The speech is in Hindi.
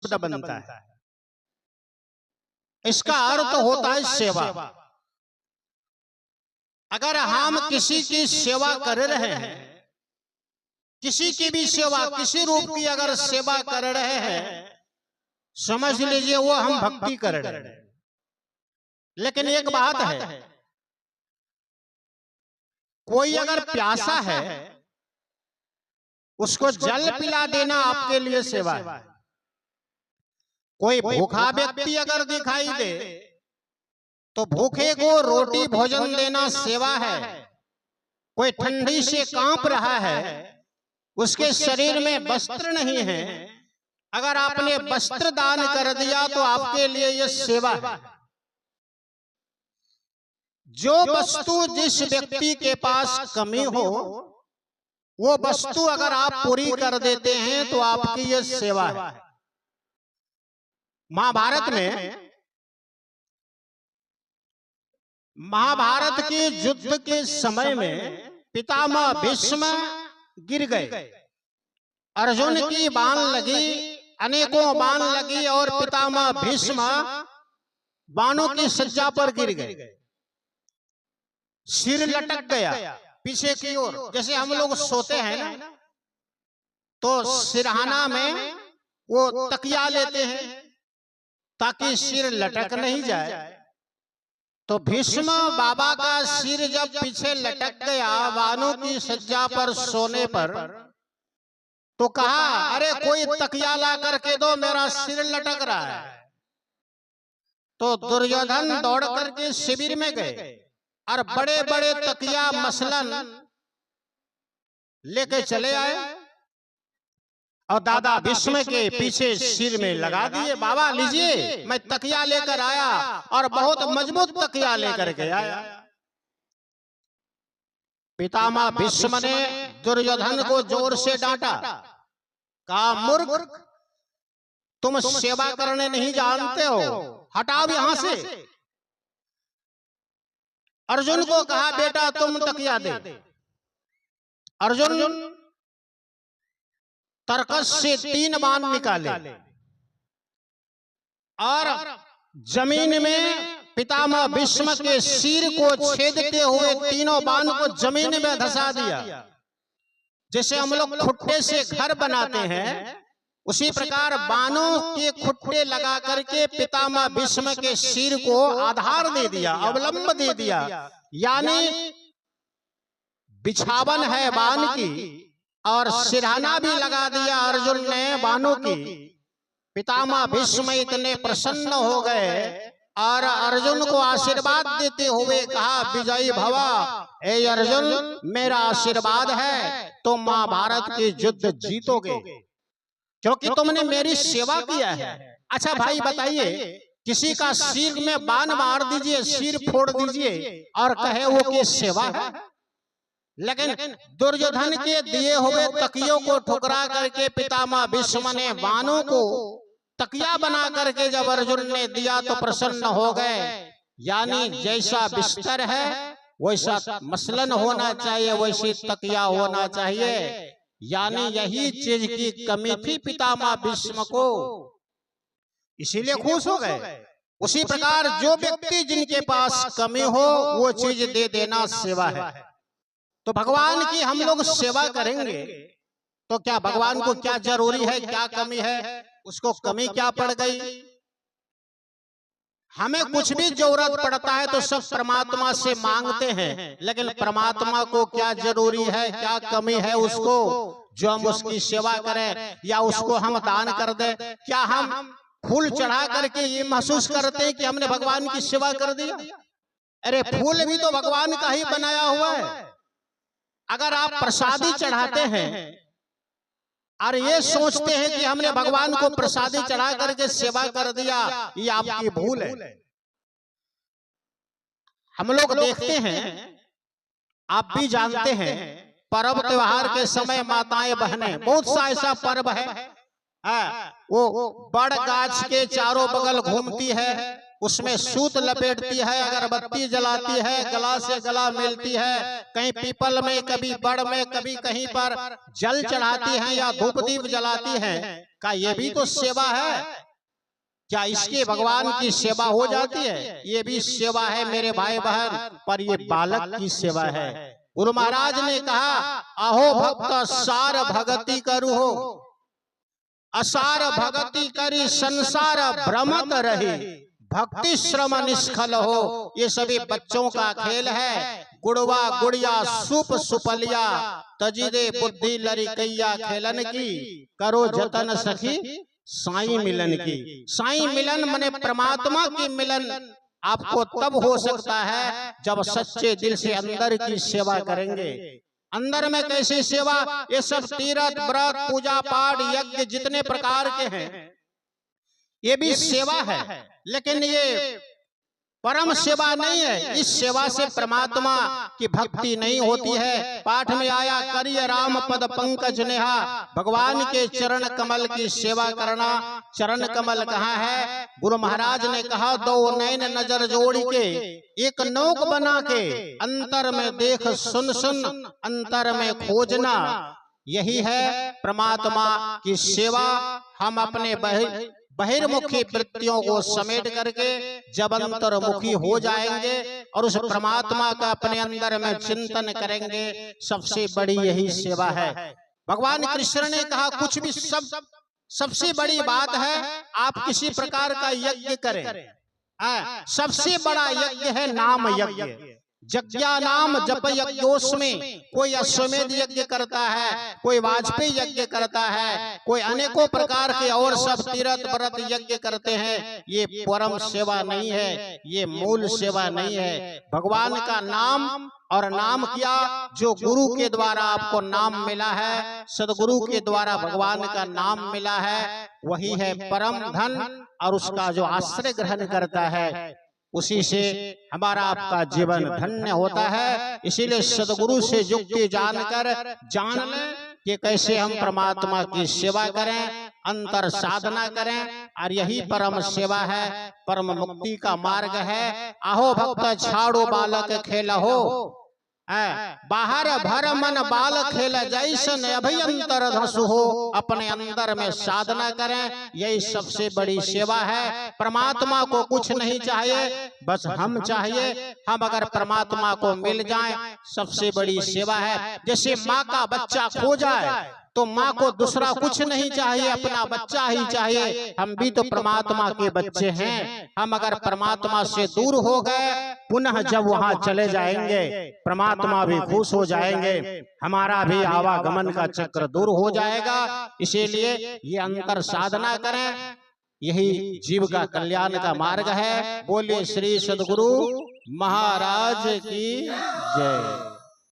शब्द बनता है। इसका अर्थ होता है सेवा। अगर हम किसी की सेवा कर रहे हैं, किसी की भी सेवा, किसी रूप की अगर सेवा कर रहे हैं, समझ लीजिए वो हम भक्ति कर रहे हैं। लेकिन एक बात है, कोई अगर प्यासा है उसको जल पिला देना आपके लिए सेवा है। कोई भूखा व्यक्ति अगर दिखाई दे तो भूखे को रोटी भोजन देना सेवा है। कोई ठंडी से कांप रहा है, उसके शरीर में वस्त्र नहीं है, अगर आपने वस्त्र दान कर दिया तो आपके लिए यह सेवा है। जो वस्तु जिस व्यक्ति के पास कमी हो, वो वस्तु अगर आप पूरी कर देते हैं तो आपकी यह सेवा है। महाभारत के युद्ध के समय में पितामह भीष्म गिर गए। अर्जुन की बाण लगी, अनेकों बाण लगी और पितामह भीष्म बाणों की सज्जा पर गिर गए। सिर लटक गया पीछे की ओर। जैसे हम लोग सोते हैं ना, तो सिरहाना में वो तकिया लेते हैं ताकि सिर लटक नहीं जाए। तो भीष्म बाबा का सिर जब पीछे लटक गया बाणों की सज्जा पर सोने पर, तो कहा, अरे कोई तकिया ला करके दो, मेरा सिर लटक रहा है। तो दुर्योधन दौड़ करके शिविर में गए और बड़े बड़े तकिया मसलन लेके चले आए और दादा भीष्म के पीछे सिर में लगा दिए। बाबा लीजिए, मैं तकिया लेकर आया, और बहुत मजबूत तकिया लेकर के आया। पितामह भीष्म ने दुर्योधन को जोर से डांटा, कहा, मूर्ख, तुम सेवा करने नहीं जानते हो, हटाओ यहां से। अर्जुन को कहा, बेटा तुम तकिया दे। अर्जुन तरकस से 3 बाण निकाले और जमीन में पितामह भीष्म के सिर को छेदते हुए तीनों बाण को जमीन में धंसा दिया। जैसे हम लोग खुट्टे से घर बनाते हैं, उसी प्रकार बाणों के खुट्टे लगा करके पितामह भीष्म के सिर को आधार दे दिया, अवलंब दे दिया। यानी बिछावन है बाण की, और सिरहाना भी लगा दिया अर्जुन ने बाणों की। पितामह भीष्म इतने प्रसन्न हो गए और अर्जुन को आशीर्वाद देते हुए कहा, विजयी भवा, हे अर्जुन, मेरा आशीर्वाद है, तुम महाभारत के युद्ध जीतोगे क्योंकि तुमने मेरी सेवा किया है। अच्छा भाई बताइए, किसी का सिर में बाण मार दीजिए, सिर फोड़ दीजिए और कहे वो की सेवा है। लेकिन दुर्योधन के दिए हुए तकियों को ठुकरा करके पितामह भीष्म ने बाणों को तकिया बना करके जब अर्जुन ने दिया तो प्रसन्न हो गए। यानी जैसा बिस्तर है वैसा मसलन होना चाहिए, वैसी तकिया होना चाहिए। यानी यही चीज की कमी थी पितामह भीष्म को, इसीलिए खुश हो गए। उसी प्रकार जो व्यक्ति जिनके पास कमी हो वो चीज दे देना सेवा है। तो भगवान की हम लोग सेवा करेंगे तो क्या भगवान को क्या जरूरी है, क्या कमी है, उसको कमी क्या पड़ गई? हमें कुछ भी जरूरत पड़ता है तो सब परमात्मा से मांगते हैं, लेकिन परमात्मा को क्या जरूरी है, क्या कमी है उसको जो हम उसकी सेवा करें या उसको हम दान कर दें? क्या हम फूल चढ़ा करके ये महसूस करते हैं कि हमने भगवान की सेवा कर दिया? अरे फूल भी तो भगवान का ही बनाया हुआ है। अगर आप प्रसादी चढ़ाते हैं और ये सोचते हैं कि हमने भगवान को प्रसादी चढ़ा करके सेवा कर दिया, ये आपकी भूल है। हम लोग देखते हैं, आप भी जानते हैं, पर्व त्योहार के समय माताएं बहनें, बहुत सा ऐसा पर्व है, वो बड़ गाछ के चारों बगल घूमती है उसमें सूत लपेटती है, अगरबत्ती जलाती है, गला से गला मिलती है, कहीं पीपल में, कभी बड़ में, कभी कहीं पर जल चढ़ाती है या धूप दीप जलाती है। क्या ये भी तो सेवा है? क्या इसके भगवान की सेवा हो जाती है? ये भी सेवा है मेरे भाई बहन, पर ये बालक की सेवा है। गुरु महाराज ने कहा, अहो भक्त सार भगति करू हो, असार भगति करी संसार भ्रमत रहे, भक्ति श्रम निष्फल हो। ये सभी बच्चों का खेल है। गुड़वा गुड़िया सुप सुपलिया, तजिदे बुद्धि लड़िकैया खेलन की, करो जतन सखी साईं मिलन की। साईं मिलन माने परमात्मा की मिलन आपको तब हो सकता है जब सच्चे दिल से अंदर की सेवा करेंगे। अंदर में कैसी सेवा? ये सब तीर्थ व्रत पूजा पाठ यज्ञ जितने प्रकार के हैं ये भी सेवा है, लेकिन ये परम सेवा नहीं है। इस सेवा से परमात्मा की भक्ति नहीं होती है। पाठ में आया, करिय राम पद पंकज नेहा, भगवान के चरण कमल की सेवा करना। चरण कमल कहाँ है? गुरु महाराज ने कहा, दो नैन नजर जोड़ी के एक नोक बना के, अंतर में देख सुन सुन अंतर में खोजना। यही है परमात्मा की सेवा। हम अपने बहिर्मुखी वृत्तियों को समेट करके जब अंतर्मुखी हो जाएंगे और उस परमात्मा का अपने अंदर में चिंतन करेंगे, सबसे बड़ी यही सेवा है। भगवान कृष्ण ने कहा, कुछ भी सबसे बड़ी बात है आप किसी प्रकार का यज्ञ करें। सबसे बड़ा यज्ञ है नाम यज्ञ। यज्ञा नाम जप यज्ञोस्में, कोई अश्वमेध यज्ञ करता है, कोई वाजपेयी यज्ञ करता है, कोई अनेकों प्रकार के और सब तीर्थ व्रत यज्ञ करते हैं। ये परम सेवा नहीं है, ये मूल सेवा नहीं है। भगवान का नाम, और नाम क्या? जो गुरु के द्वारा आपको नाम मिला है, सदगुरु के द्वारा भगवान का नाम मिला है, वही है परम धन। और उसका जो आश्रय ग्रहण करता है उसी से हमारा आपका जीवन धन्य होता है। इसीलिए सदगुरु से युक्ति जानकर जान लें कि कैसे हम परमात्मा की सेवा करें, अंतर साधना करें, और यही परम सेवा है, परम मुक्ति का मार्ग है। आहो भक्त छाड़ो बालक खेल हो, बाहर भर मन बाल खेल जैसन अभयंतर धसु हो। अपने अंदर में साधना करें, यही सबसे बड़ी सेवा है। परमात्मा को कुछ नहीं चाहिए, बस हम चाहिए। हम अगर परमात्मा को मिल जाएं, सबसे बड़ी सेवा है। जैसे माँ का बच्चा खो जाए तो माँ को दूसरा कुछ नहीं चाहिए, अपना बच्चा ही चाहिए। हम भी तो परमात्मा के बच्चे हैं। हम अगर परमात्मा से दूर हो गए, पुनः जब वहाँ चले जाएंगे परमात्मा भी खुश हो जाएंगे, हमारा भी आवागमन का चक्र दूर हो जाएगा। इसीलिए ये अंतर साधना करें, यही जीव का कल्याण का मार्ग है। बोलिए श्री सद्गुरु महाराज की जय।